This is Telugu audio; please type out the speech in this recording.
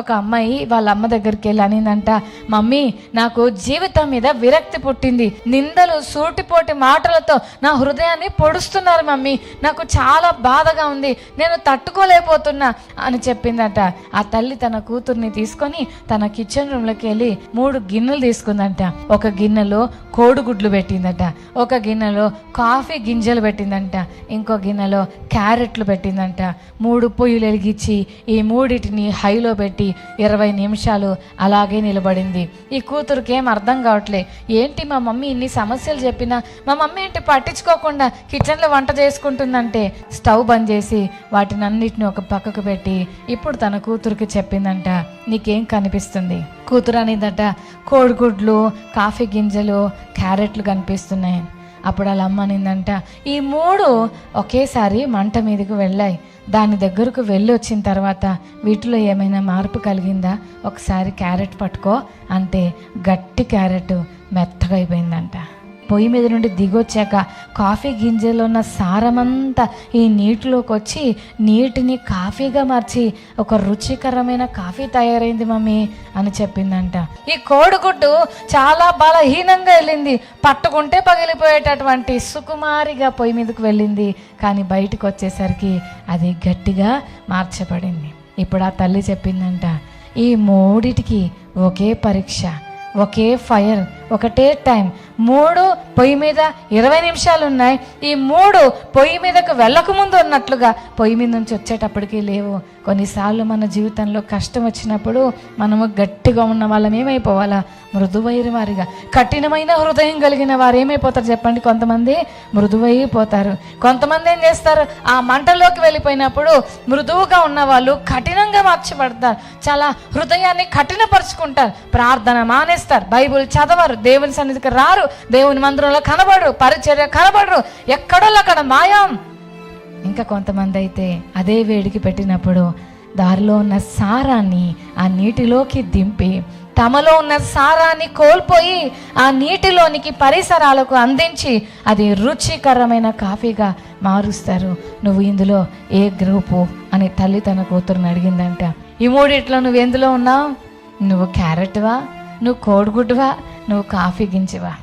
ఒక అమ్మాయి వాళ్ళ అమ్మ దగ్గరికి వెళ్ళి అనిందంట, మమ్మీ నాకు జీవితం మీద విరక్తి పుట్టింది, నిందలు సూటిపోటి మాటలతో నా హృదయాన్ని పొడుస్తున్నారు మమ్మీ, నాకు చాలా బాధగా ఉంది, నేను తట్టుకోలేకపోతున్నా అని చెప్పిందట. ఆ తల్లి తన కూతుర్ని తీసుకొని తన కిచెన్ రూమ్లోకి వెళ్ళి 3 గిన్నెలు తీసుకుందంట. ఒక గిన్నెలో కోడిగుడ్లు పెట్టిందట, ఒక గిన్నెలో కాఫీ గింజలు పెట్టిందంట, ఇంకో గిన్నెలో క్యారెట్లు పెట్టిందంట. 3 పొయ్యిలు వెలిగించి ఈ 3టిని హైలో పెట్టి 20 నిమిషాలు అలాగే నిలబడింది. ఈ కూతురికి ఏం అర్థం కావట్లే, ఏంటి మా మమ్మీ ఇన్ని సమస్యలు చెప్పినా మా మమ్మీ ఏంటి పట్టించుకోకుండా కిచెన్లో వంట చేసుకుంటుందంటే స్టవ్ బంద్ చేసి వాటిని అన్నిటిని ఒక పక్కకు పెట్టి ఇప్పుడు తన కూతురికి చెప్పిందంట, నీకేం కనిపిస్తుంది? కూతురు అనేదట, కోడిగుడ్లు, కాఫీ గింజలు, క్యారెట్లు కనిపిస్తున్నాయి. అప్పుడు వాళ్ళ అమ్మ అనిందంట, ఈ 3 ఒకేసారి మంట మీదకు వెళ్ళాయి, దాని దగ్గరకు వెళ్ళి వచ్చిన తర్వాత వీటిలో ఏమైనా మార్పు కలిగిందా, ఒకసారి క్యారెట్ పట్టుకో అంటే గట్టి క్యారెట్ మెత్తగా అయిపోయిందంట. పొయ్యి మీద నుండి దిగొచ్చాక కాఫీ గింజలో ఉన్న సారమంతా ఈ నీటిలోకి వచ్చి నీటిని కాఫీగా మార్చి ఒక రుచికరమైన కాఫీ తయారైంది మమ్మీ అని చెప్పిందంట. ఈ కోడిగుడ్డు చాలా బలహీనంగా వెళ్ళింది, పట్టుకుంటే పగిలిపోయేటటువంటి సుకుమారిగా పొయ్యి మీదకు వెళ్ళింది, కానీ బయటకు వచ్చేసరికి అది గట్టిగా మార్చబడింది. ఇప్పుడు ఆ తల్లి చెప్పిందంట, ఈ 3టికి ఒకే పరీక్ష, ఒకే ఫైర్, ఒకటే టైం. 3 పొయ్యి మీద 20 నిమిషాలు ఉన్నాయి, ఈ 3 పొయ్యి మీదకు వెళ్ళకముందు ఉన్నట్లుగా పొయ్యి మీద నుంచి వచ్చేటప్పటికి లేవు. కొన్నిసార్లు మన జీవితంలో కష్టం వచ్చినప్పుడు మనము గట్టిగా ఉన్న వాళ్ళం ఏమైపోవాలా, మృదువైన వారిగా. కఠినమైన హృదయం కలిగిన వారు ఏమైపోతారు చెప్పండి? కొంతమంది మృదువైపోతారు, కొంతమంది ఏం చేస్తారు, ఆ మంటలోకి వెళ్ళిపోయినప్పుడు మృదువుగా ఉన్న వాళ్ళు కఠినంగా మార్చబడతారు, చాలా హృదయాన్ని కఠినపరుచుకుంటారు, ప్రార్థన మానేస్తారు, బైబుల్ చదవరు, దేవుని సన్నిధికి రారు, దేవుని మందిరంలో కనబడరు, పరిచర్య కనబడరు, ఎక్కడో అక్కడ మాయం. ఇంకా కొంతమంది అయితే అదే వేడికి పెట్టినప్పుడు దారిలో ఉన్న సారాన్ని ఆ నీటిలోకి దింపి తమలో ఉన్న సారాన్ని కోల్పోయి ఆ నీటిలోనికి పరిసరాలకు అందించి అది రుచికరమైన కాఫీగా మారుస్తారు. నువ్వు ఇందులో ఏ గ్రూపు అని తల్లి తన కూతురుని అడిగిందంట. ఈ 3 నువ్వు ఎందులో ఉన్నావు? నువ్వు క్యారెట్వా, నువ్వు కోడిగుడ్డువా, నువ్వు కాఫీ గింజవా?